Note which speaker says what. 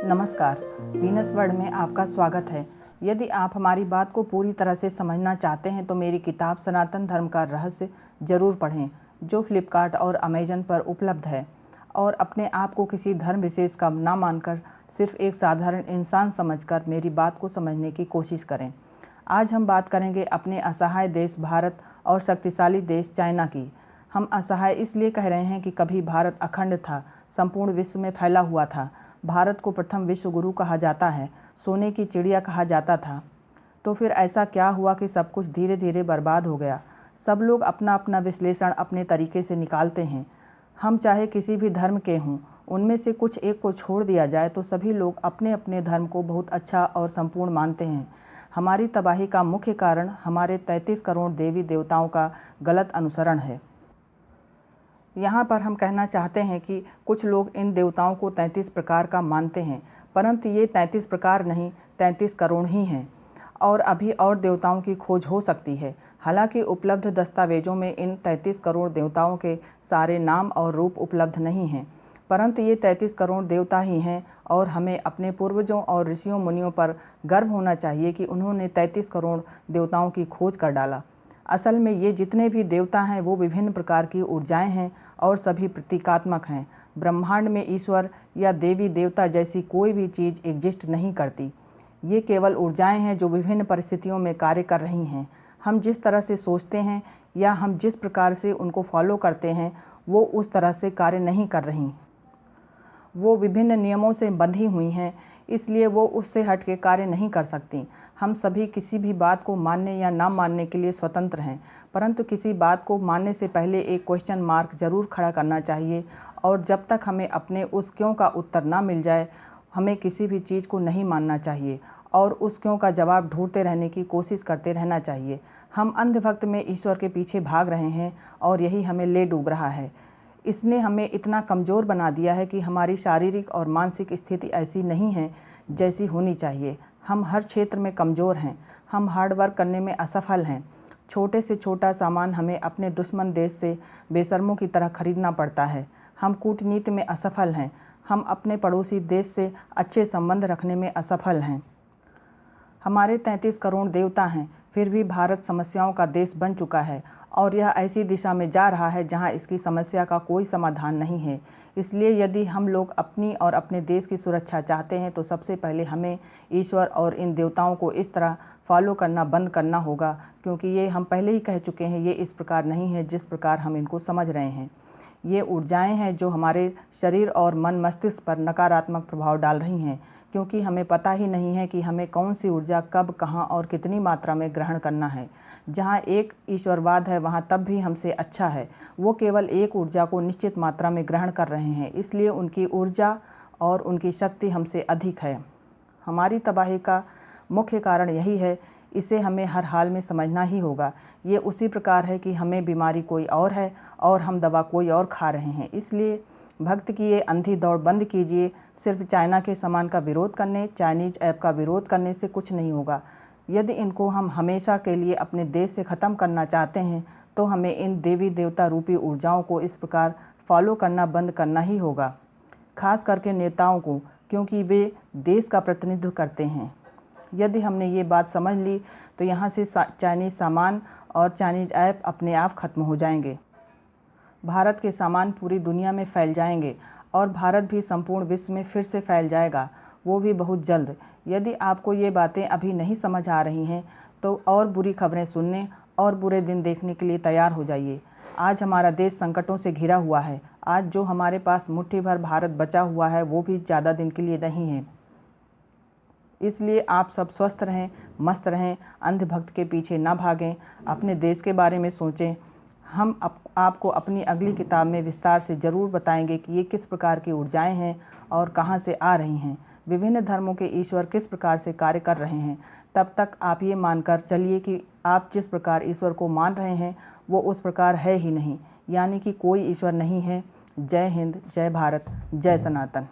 Speaker 1: नमस्कार, Venus world में आपका स्वागत है। यदि आप हमारी बात को पूरी तरह से समझना चाहते हैं तो मेरी किताब सनातन धर्म का रहस्य जरूर पढ़ें, जो फ्लिपकार्ट और अमेजन पर उपलब्ध है। और अपने आप को किसी धर्म विशेष का ना मानकर सिर्फ एक साधारण इंसान समझकर मेरी बात को समझने की कोशिश करें। आज हम बात करेंगे अपने असहाय देश भारत और शक्तिशाली देश चाइना की। हम असहाय इसलिए कह रहे हैं कि कभी भारत अखंड था, संपूर्ण विश्व में फैला हुआ था। भारत को प्रथम विश्व गुरु कहा जाता है, सोने की चिड़िया कहा जाता था। तो फिर ऐसा क्या हुआ कि सब कुछ धीरे धीरे बर्बाद हो गया? सब लोग अपना अपना विश्लेषण अपने तरीके से निकालते हैं। हम चाहे किसी भी धर्म के हों, उनमें से कुछ एक को छोड़ दिया जाए तो सभी लोग अपने अपने धर्म को बहुत अच्छा और संपूर्ण मानते हैं। हमारी तबाही का मुख्य कारण हमारे 33 करोड़ देवी देवताओं का गलत अनुसरण है। यहाँ पर हम कहना चाहते हैं कि कुछ लोग इन देवताओं को 33 प्रकार का मानते हैं, परंतु ये 33 प्रकार नहीं, 33 करोड़ ही हैं। और अभी और देवताओं की खोज हो सकती है। हालांकि उपलब्ध दस्तावेजों में इन 33 करोड़ देवताओं के सारे नाम और रूप उपलब्ध नहीं हैं, परंतु ये 33 करोड़ देवता ही हैं। और हमें अपने पूर्वजों और ऋषियों मुनियों पर गर्व होना चाहिए कि उन्होंने 33 करोड़ देवताओं की खोज कर डाला। असल में ये जितने भी देवता हैं वो विभिन्न प्रकार की ऊर्जाएं हैं और सभी प्रतीकात्मक हैं। ब्रह्मांड में ईश्वर या देवी देवता जैसी कोई भी चीज़ एग्जिस्ट नहीं करती। ये केवल ऊर्जाएं हैं जो विभिन्न परिस्थितियों में कार्य कर रही हैं। हम जिस तरह से सोचते हैं या हम जिस प्रकार से उनको फॉलो करते हैं वो उस तरह से कार्य नहीं कर रही। वो विभिन्न नियमों से बंधी हुई हैं, इसलिए वो उससे हट के कार्य नहीं कर सकती। हम सभी किसी भी बात को मानने या ना मानने के लिए स्वतंत्र हैं, परंतु किसी बात को मानने से पहले एक क्वेश्चन मार्क जरूर खड़ा करना चाहिए। और जब तक हमें अपने उस क्यों का उत्तर ना मिल जाए, हमें किसी भी चीज़ को नहीं मानना चाहिए और उस क्यों का जवाब ढूंढते रहने की कोशिश करते रहना चाहिए। हम अंधभक्त में ईश्वर के पीछे भाग रहे हैं और यही हमें ले डूब रहा है। इसने हमें इतना कमज़ोर बना दिया है कि हमारी शारीरिक और मानसिक स्थिति ऐसी नहीं है जैसी होनी चाहिए। हम हर क्षेत्र में कमज़ोर हैं। हम हार्ड वर्क करने में असफल हैं। छोटे से छोटा सामान हमें अपने दुश्मन देश से बेशर्मों की तरह खरीदना पड़ता है। हम कूटनीति में असफल हैं। हम अपने पड़ोसी देश से अच्छे संबंध रखने में असफल हैं। हमारे 33 करोड़ देवता हैं, फिर भी भारत समस्याओं का देश बन चुका है और यह ऐसी दिशा में जा रहा है जहां इसकी समस्या का कोई समाधान नहीं है। इसलिए यदि हम लोग अपनी और अपने देश की सुरक्षा चाहते हैं तो सबसे पहले हमें ईश्वर और इन देवताओं को इस तरह फॉलो करना बंद करना होगा, क्योंकि ये हम पहले ही कह चुके हैं, ये इस प्रकार नहीं है जिस प्रकार हम इनको समझ रहे हैं। ये ऊर्जाएं हैं जो हमारे शरीर और मन मस्तिष्क पर नकारात्मक प्रभाव डाल रही हैं, क्योंकि हमें पता ही नहीं है कि हमें कौन सी ऊर्जा कब कहाँ और कितनी मात्रा में ग्रहण करना है। जहाँ एक ईश्वरवाद है वहाँ तब भी हमसे अच्छा है। वो केवल एक ऊर्जा को निश्चित मात्रा में ग्रहण कर रहे हैं, इसलिए उनकी ऊर्जा और उनकी शक्ति हमसे अधिक है। हमारी तबाही का मुख्य कारण यही है। इसे हमें हर हाल में समझना ही होगा। ये उसी प्रकार है कि हमें बीमारी कोई और है और हम दवा कोई और खा रहे हैं। इसलिए भक्त की ये अंधी दौड़ बंद कीजिए। सिर्फ चाइना के सामान का विरोध करने, चाइनीज ऐप का विरोध करने से कुछ नहीं होगा। यदि इनको हम हमेशा के लिए अपने देश से ख़त्म करना चाहते हैं तो हमें इन देवी देवता रूपी ऊर्जाओं को इस प्रकार फॉलो करना बंद करना ही होगा, खास करके नेताओं को, क्योंकि वे देश का प्रतिनिधित्व करते हैं। यदि हमने ये बात समझ ली तो यहाँ से चाइनीज़ सामान और चाइनीज़ ऐप अपने आप ख़त्म हो जाएंगे। भारत के सामान पूरी दुनिया में फैल जाएंगे और भारत भी संपूर्ण विश्व में फिर से फैल जाएगा, वो भी बहुत जल्द। यदि आपको ये बातें अभी नहीं समझ आ रही हैं तो और बुरी खबरें सुनने और बुरे दिन देखने के लिए तैयार हो जाइए। आज हमारा देश संकटों से घिरा हुआ है। आज जो हमारे पास मुट्ठी भर भारत बचा हुआ है वो भी ज़्यादा दिन के लिए नहीं है। इसलिए आप सब स्वस्थ रहें, मस्त रहें, अंधभक्त के पीछे ना भागें, अपने देश के बारे में सोचें। हम आपको अपनी अगली किताब में विस्तार से ज़रूर बताएंगे कि ये किस प्रकार की ऊर्जाएं हैं और कहाँ से आ रही हैं, विभिन्न धर्मों के ईश्वर किस प्रकार से कार्य कर रहे हैं। तब तक आप ये मानकर चलिए कि आप जिस प्रकार ईश्वर को मान रहे हैं वो उस प्रकार है ही नहीं, यानी कि कोई ईश्वर नहीं है। जय हिंद, जय भारत, जय सनातन।